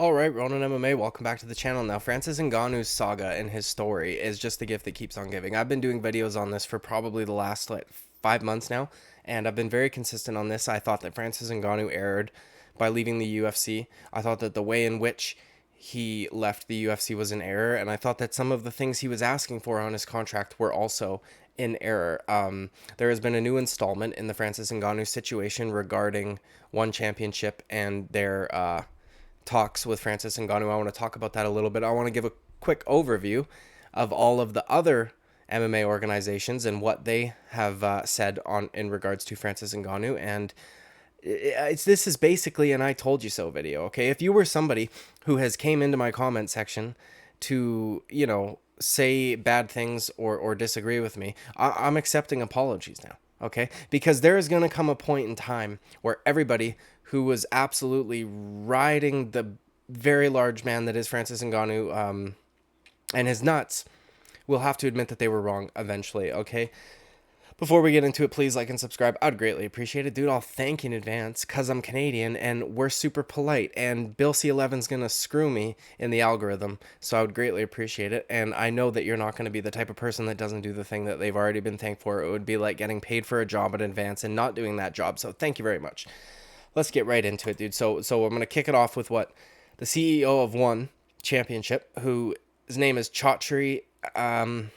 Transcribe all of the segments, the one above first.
Alright, Ronan MMA, welcome back to the channel. Now, Francis Ngannou's saga and his story is just the gift that keeps on giving. I've been doing videos on this for probably the last 5 months now, and I've been very consistent on this. I thought that Francis Ngannou erred by leaving the UFC. I thought that the way in which he left the UFC was an error, and I thought that some of the things he was asking for on his contract were also in error. There has been a new installment in the Francis Ngannou situation regarding one championship and their talks with Francis Ngannou. I want to talk about that a little bit. I want to give a quick overview of all of the other MMA organizations and what they have said on in regards to Francis Ngannou. And this is basically an "I told you so" video. Okay, if you were somebody who has came into my comment section to say bad things or disagree with me, I'm accepting apologies now. Okay, because there is going to come a point in time where everybody who was absolutely riding the very large man that is Francis Ngannou and his nuts will have to admit that they were wrong eventually. Okay, before we get into it, please like and subscribe. I'd greatly appreciate it. Dude, I'll thank you in advance because I'm Canadian and we're super polite. And Bill C11's going to screw me in the algorithm. So I would greatly appreciate it. And I know that you're not going to be the type of person that doesn't do the thing that they've already been thanked for. It would be like getting paid for a job in advance and not doing that job. So thank you very much. Let's get right into it, dude. So I'm going to kick it off with what the CEO of one championship, who his name is Chaudhry. I'm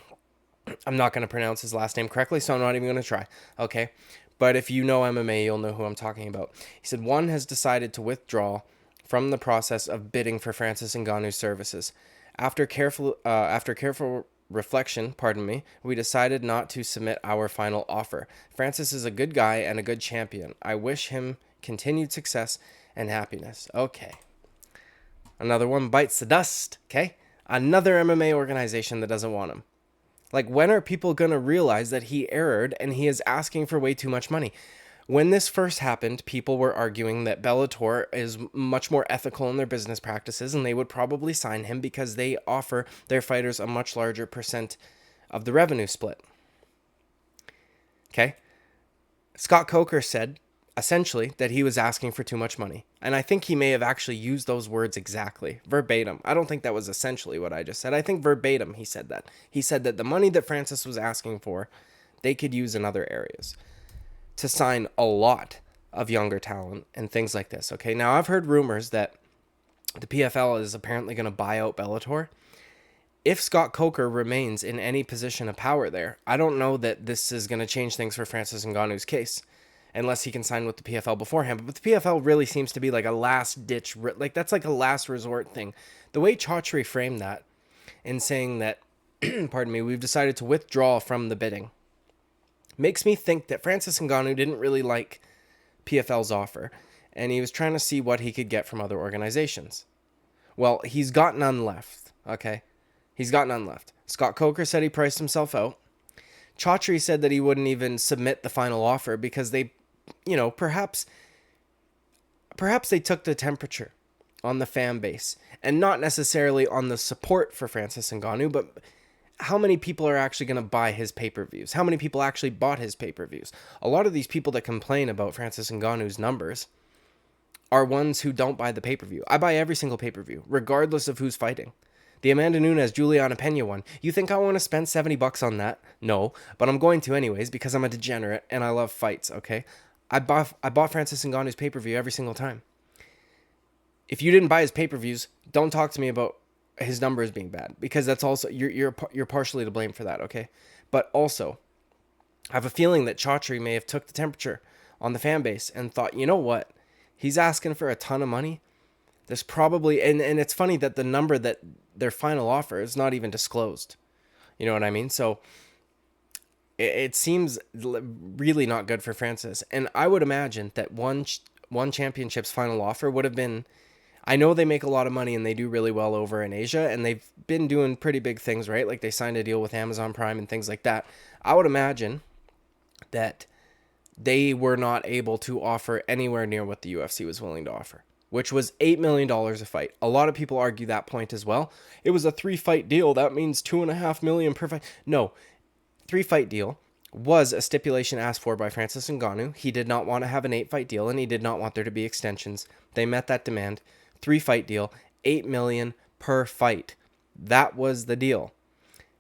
not going to pronounce his last name correctly, so I'm not even going to try, okay? But if you know MMA, you'll know who I'm talking about. He said, one has decided to withdraw from the process of bidding for Francis Ngannou's services. After careful reflection, we decided not to submit our final offer. Francis is a good guy and a good champion. I wish him continued success and happiness. Okay. Another one bites the dust, okay? Another MMA organization that doesn't want him. Like, when are people going to realize that he erred and he is asking for way too much money? When this first happened, people were arguing that Bellator is much more ethical in their business practices and they would probably sign him because they offer their fighters a much larger percent of the revenue split. Okay? Scott Coker said, essentially, that he was asking for too much money. And I think he may have actually used those words exactly, verbatim. I don't think that was essentially what I just said. I think verbatim he said that. He said that the money that Francis was asking for, they could use in other areas to sign a lot of younger talent and things like this. Okay, now I've heard rumors that the PFL is apparently going to buy out Bellator. If Scott Coker remains in any position of power there, I don't know that this is going to change things for Francis Ngannou's case, unless he can sign with the PFL beforehand. But the PFL really seems to be like a last-ditch, like that's like a last resort thing. The way Chaudhry framed that in saying that, pardon me, we've decided to withdraw from the bidding, makes me think that Francis Ngannou didn't really like PFL's offer, and he was trying to see what he could get from other organizations. Well, he's got none left, okay? He's got none left. Scott Coker said he priced himself out. Chaudhry said that he wouldn't even submit the final offer because they, perhaps they took the temperature on the fan base and not necessarily on the support for Francis Ngannou, but how many people are actually going to buy his pay-per-views? How many people actually bought his pay-per-views? A lot of these people that complain about Francis Ngannou's numbers are ones who don't buy the pay-per-view. I buy every single pay-per-view, regardless of who's fighting. The Amanda Nunes Juliana Pena one. You think I want to spend $70 on that? No, but I'm going to anyways because I'm a degenerate and I love fights, okay? I bought Francis Ngannou's pay-per-view every single time. If you didn't buy his pay-per-views, don't talk to me about his numbers being bad because that's also you're partially to blame for that, okay? But also, I have a feeling that Chaudhry may have took the temperature on the fan base and thought, you know what? He's asking for a ton of money. There's probably, and it's funny that the number that their final offer is not even disclosed. You know what I mean? So it seems really not good for Francis. And I would imagine that one championship's final offer would have been, I know they make a lot of money and they do really well over in Asia and they've been doing pretty big things, right? Like they signed a deal with Amazon Prime and things like that. I would imagine that they were not able to offer anywhere near what the UFC was willing to offer, which was $8 million a fight. A lot of people argue that point as well. It was a 3-fight deal. That means $2.5 million per fight. No, 3-fight deal was a stipulation asked for by Francis Ngannou. He did not want to have an 8-fight deal, and he did not want there to be extensions. They met that demand. 3-fight deal. $8 million per fight. That was the deal.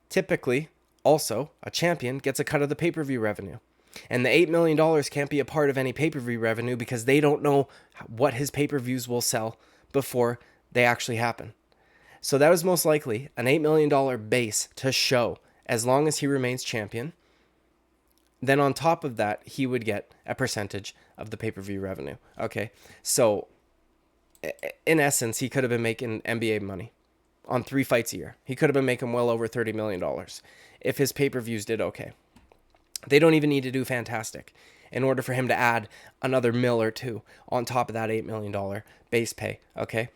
Typically, also, a champion gets a cut of the pay-per-view revenue. And the $8 million can't be a part of any pay-per-view revenue because they don't know what his pay-per-views will sell before they actually happen. So that was most likely an $8 million base to show as long as he remains champion. Then on top of that, he would get a percentage of the pay-per-view revenue. Okay, so in essence, he could have been making NBA money on 3 fights a year. He could have been making well over $30 million if his pay-per-views did okay. They don't even need to do fantastic in order for him to add another mil or two on top of that $8 million base pay, okay?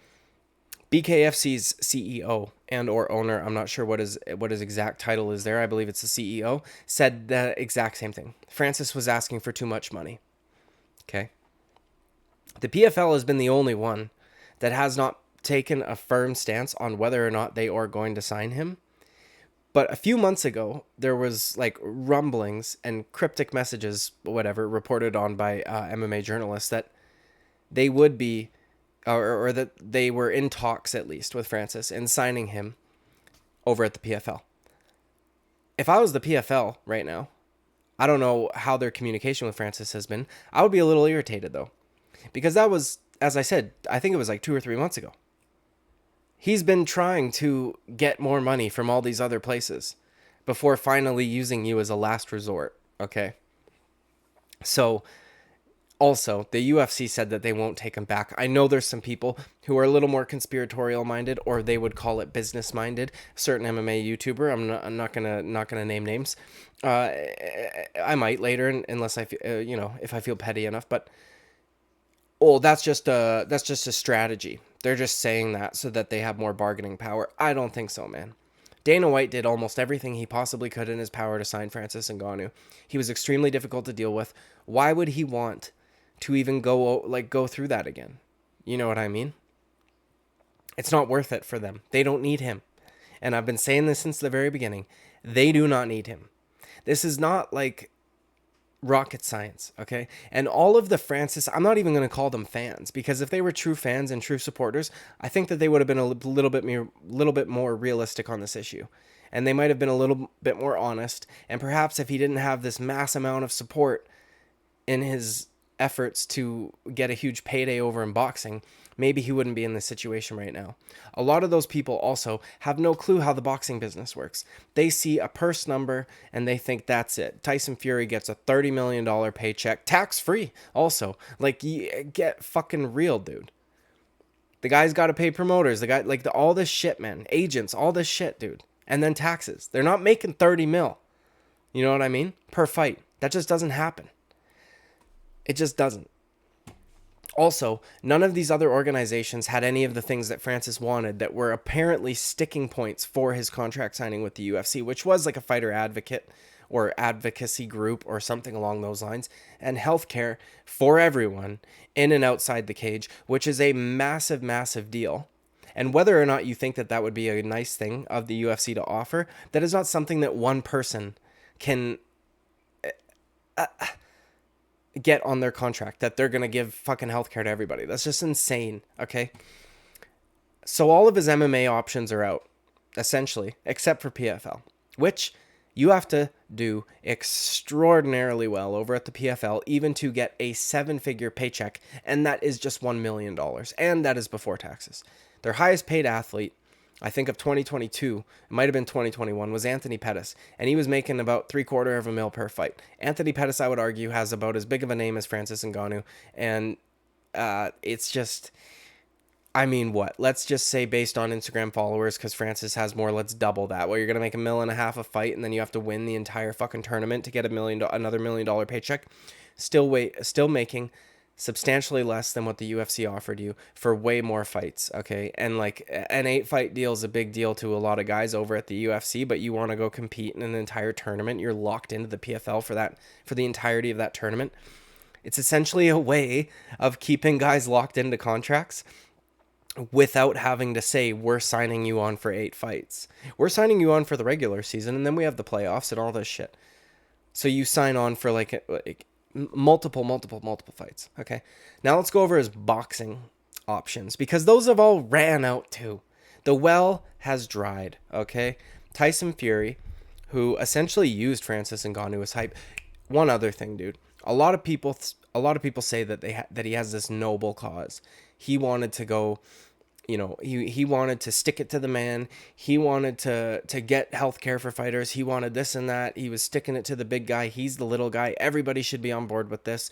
BKFC's CEO and or owner, I'm not sure what his exact title is there, I believe it's the CEO, said the exact same thing. Francis was asking for too much money, okay? The PFL has been the only one that has not taken a firm stance on whether or not they are going to sign him. But a few months ago, there was like rumblings and cryptic messages, whatever, reported on by MMA journalists that they would be, or that they were in talks at least with Francis and signing him over at the PFL. If I was the PFL right now, I don't know how their communication with Francis has been. I would be a little irritated though, because that was, as I said, I think it was like 2 or 3 months ago. He's been trying to get more money from all these other places before finally using you as a last resort, okay? So, also, the UFC said that they won't take him back. I know there's some people who are a little more conspiratorial minded, or they would call it business minded. Certain MMA YouTuber, I'm not gonna name names. I might later, unless I feel, if I feel petty enough. But that's just a strategy. They're just saying that so that they have more bargaining power. I don't think so, man. Dana White did almost everything he possibly could in his power to sign Francis Ngannou. He was extremely difficult to deal with. Why would he want to even go through that again? You know what I mean? It's not worth it for them. They don't need him. And I've been saying this since the very beginning. They do not need him. This is not like rocket science, okay? And all of the Francis, I'm not even going to call them fans, because if they were true fans and true supporters, I think that they would have been a little bit more realistic on this issue. And they might have been a little bit more honest. And perhaps if he didn't have this mass amount of support in his efforts to get a huge payday over in boxing, maybe he wouldn't be in this situation right now. A lot of those people also have no clue how the boxing business works. They see a purse number and they think that's it. Tyson Fury gets a $30 million paycheck, tax-free also. Like, get fucking real, dude. The guy's got to pay promoters. The guy, all this shit, man. Agents, all this shit, dude. And then taxes. They're not making 30 mil. You know what I mean? Per fight. That just doesn't happen. It just doesn't. Also, none of these other organizations had any of the things that Francis wanted that were apparently sticking points for his contract signing with the UFC, which was like a fighter advocate or advocacy group or something along those lines, and healthcare for everyone in and outside the cage, which is a massive, massive deal. And whether or not you think that that would be a nice thing of the UFC to offer, that is not something that one person can get on their contract, that they're going to give fucking healthcare to everybody. That's just insane, okay? So all of his MMA options are out, essentially, except for PFL, which you have to do extraordinarily well over at the PFL, even to get a 7-figure paycheck, and that is just $1 million, and that is before taxes. Their highest paid athlete, I think of 2022, it might have been 2021, was Anthony Pettis, and he was making about $750,000 per fight. Anthony Pettis, I would argue, has about as big of a name as Francis Ngannou, and it's just, I mean, what? Let's just say based on Instagram followers, because Francis has more, let's double that. Well, you're going to make $1.5 million a fight, and then you have to win the entire fucking tournament to get another $1 million paycheck. Still making substantially less than what the UFC offered you for way more fights, okay? And like an 8-fight deal is a big deal to a lot of guys over at the UFC, but you want to go compete in an entire tournament, you're locked into the PFL for the entirety of that tournament. It's essentially a way of keeping guys locked into contracts without having to say, we're signing you on for 8 fights. We're signing you on for the regular season, and then we have the playoffs and all this shit. So you sign on for like multiple fights. Okay. Now let's go over his boxing options because those have all ran out too. The well has dried, okay? Tyson Fury, who essentially used Francis Ngannou as hype. One other thing, dude. A lot of people say that that he has this noble cause. He wanted to go, he wanted to stick it to the man. He wanted to get healthcare for fighters. He wanted this and that. He was sticking it to the big guy. He's the little guy. Everybody should be on board with this.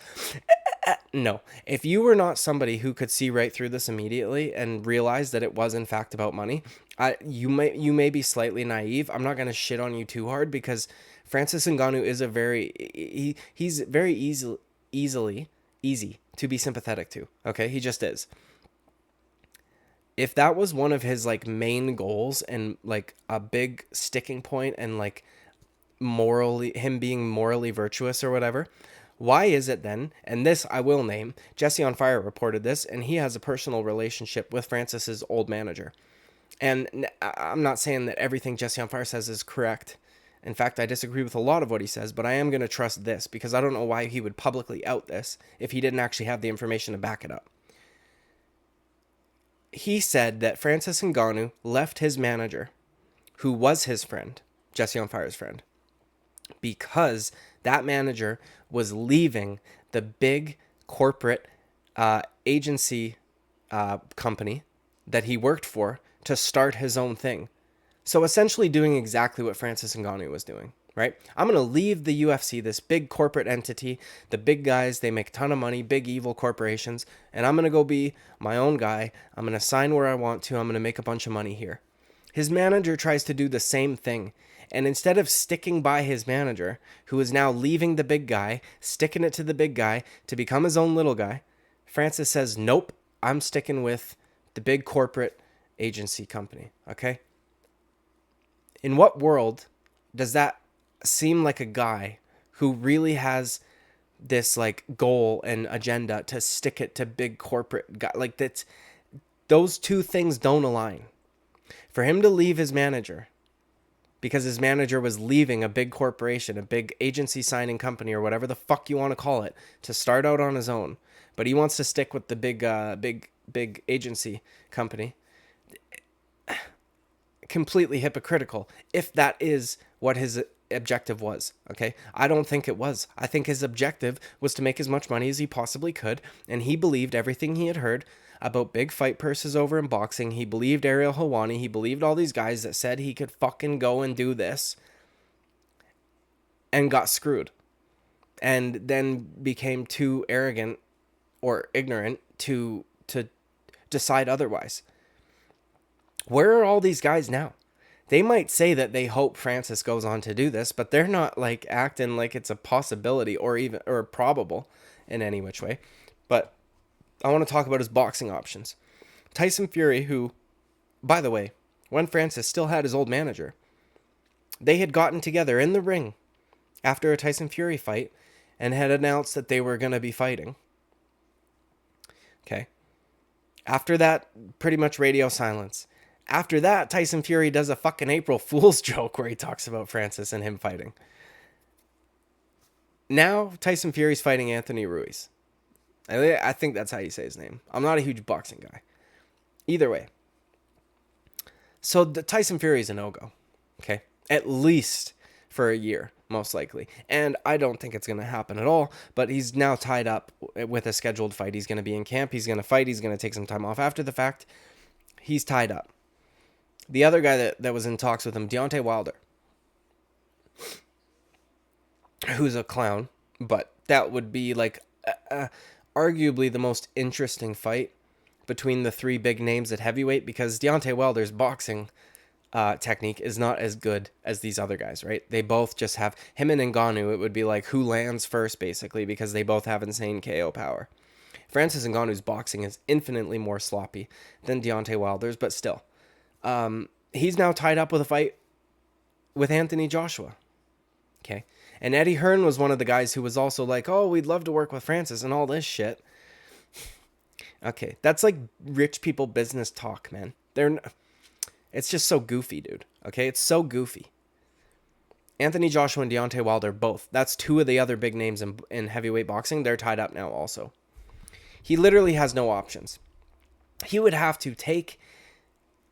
No. If you were not somebody who could see right through this immediately and realize that it was in fact about money, you may be slightly naive. I'm not going to shit on you too hard because Francis Ngannou is he's very easy to be sympathetic to. Okay, he just is. If that was one of his like main goals and like a big sticking point and like him being morally virtuous or whatever, why is it then, and this I will name, Jesse on Fire reported this, and he has a personal relationship with Francis's old manager. And I'm not saying that everything Jesse on Fire says is correct. In fact, I disagree with a lot of what he says, but I am going to trust this because I don't know why he would publicly out this if he didn't actually have the information to back it up. He said that Francis Ngannou left his manager, who was his friend, Jesse on Fire's friend, because that manager was leaving the big corporate agency company that he worked for to start his own thing. So essentially doing exactly what Francis Ngannou was doing, right? I'm going to leave the UFC, this big corporate entity, the big guys, they make a ton of money, big evil corporations, and I'm going to go be my own guy. I'm going to sign where I want to. I'm going to make a bunch of money here. His manager tries to do the same thing. And instead of sticking by his manager, who is now leaving the big guy, sticking it to the big guy to become his own little guy, Francis says, nope, I'm sticking with the big corporate agency company, okay? In what world does that seem like a guy who really has this like goal and agenda to stick it to big corporate guy? Like those two things don't align. For him to leave his manager because his manager was leaving a big corporation, a big agency signing company or whatever the fuck you want to call it, to start out on his own, but he wants to stick with the big agency company. Completely hypocritical if that is what his objective was, okay? I don't think it was. I think his objective was to make as much money as he possibly could, and he believed everything he had heard about big fight purses over in boxing. He believed Ariel Helwani. He believed all these guys that said he could fucking go and do this and got screwed and then became too arrogant or ignorant to decide otherwise. Where are all these guys now? They might say that they hope Francis goes on to do this, but they're not like acting like it's a possibility or probable in any which way. But I want to talk about his boxing options. Tyson Fury, who, by the way, when Francis still had his old manager, they had gotten together in the ring after a Tyson Fury fight and had announced that they were going to be fighting. Okay. After that, pretty much radio silence. After that, Tyson Fury does a fucking April Fool's joke where he talks about Francis and him fighting. Now, Tyson Fury's fighting Anthony Ruiz. I think that's how you say his name. I'm not a huge boxing guy. Either way. So the Tyson Fury is a no-go. Okay? At least for a year, most likely. And I don't think it's going to happen at all, but he's now tied up with a scheduled fight. He's going to be in camp. He's going to fight. He's going to take some time off after the fact. He's tied up. The other guy that was in talks with him, Deontay Wilder, who's a clown, but that would be like arguably the most interesting fight between the three big names at heavyweight, because Deontay Wilder's boxing technique is not as good as these other guys, right? They both just have, him and Ngannou, it would be like who lands first, basically, because they both have insane KO power. Francis Ngannou's boxing is infinitely more sloppy than Deontay Wilder's, but still. He's now tied up with a fight with Anthony Joshua. Okay. And Eddie Hearn was one of the guys who was also like, oh, we'd love to work with Francis and all this shit. Okay. That's like rich people business talk, man. It's just so goofy, dude. Okay. It's so goofy. Anthony Joshua and Deontay Wilder, both. That's two of the other big names in heavyweight boxing. They're tied up now also. He literally has no options. He would have to take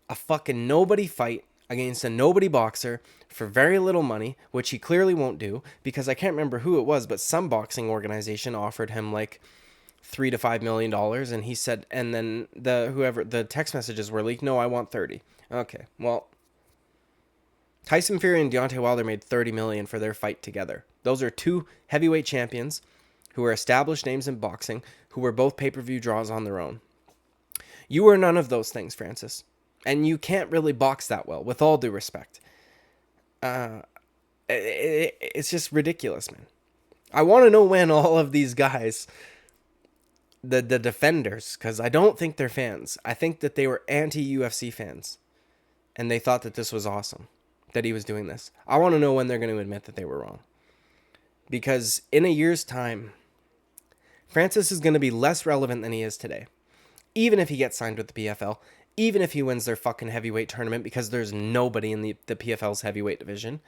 a fucking nobody fight against a nobody boxer for very little money, which he clearly won't do, because I can't remember who it was, but some boxing organization offered him like $3 to $5 million, and he said, and then the text messages were leaked. No, I want 30. Okay, well, Tyson Fury and Deontay Wilder made 30 million for their fight together. Those are two heavyweight champions who are established names in boxing, who were both pay-per-view draws on their own. You are none of those things, Francis. And you can't really box that well, with all due respect. It's just ridiculous, man. I want to know when all of these guys, the defenders, because I don't think they're fans. I think that they were anti-UFC fans. And they thought that this was awesome, that he was doing this. I want to know when they're going to admit that they were wrong. Because in a year's time, Francis is going to be less relevant than he is today. Even if he gets signed with the PFL, even if he wins their fucking heavyweight tournament, because there's nobody in the PFL's heavyweight division,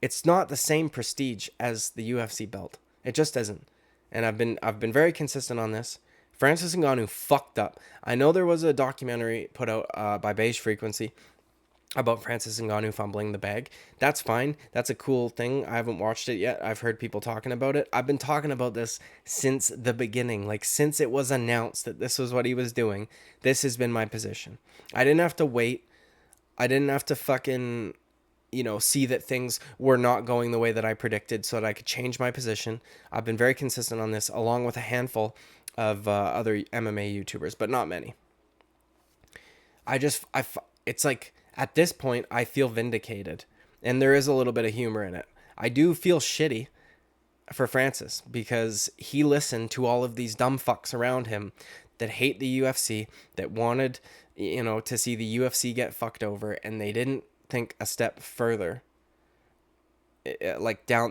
it's not the same prestige as the UFC belt. It just isn't. And I've been very consistent on this. Francis Ngannou fucked up. I know there was a documentary put out by Beige Frequency about Francis Ngannou fumbling the bag. That's fine. That's a cool thing. I haven't watched it yet. I've heard people talking about it. I've been talking about this since the beginning. Like, since it was announced that this was what he was doing, this has been my position. I didn't have to wait. I didn't have to fucking, see that things were not going the way that I predicted so that I could change my position. I've been very consistent on this, along with a handful of other MMA YouTubers, but not many. It's like, at this point, I feel vindicated, and there is a little bit of humor in it. I do feel shitty for Francis because he listened to all of these dumb fucks around him that hate the UFC, that wanted, to see the UFC get fucked over, and they didn't think a step further. They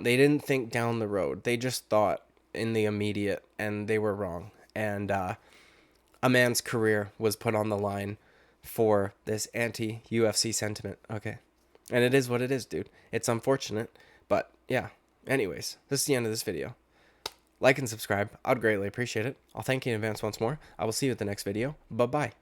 didn't think down the road. They just thought in the immediate, and they were wrong. And a man's career was put on the line for this anti-UFC sentiment. Okay. And it is what it is, dude. It's unfortunate, but yeah. Anyways, this is the end of this video. Like and subscribe. I'd greatly appreciate it. I'll thank you in advance once more. I will see you at the next video. Bye-bye.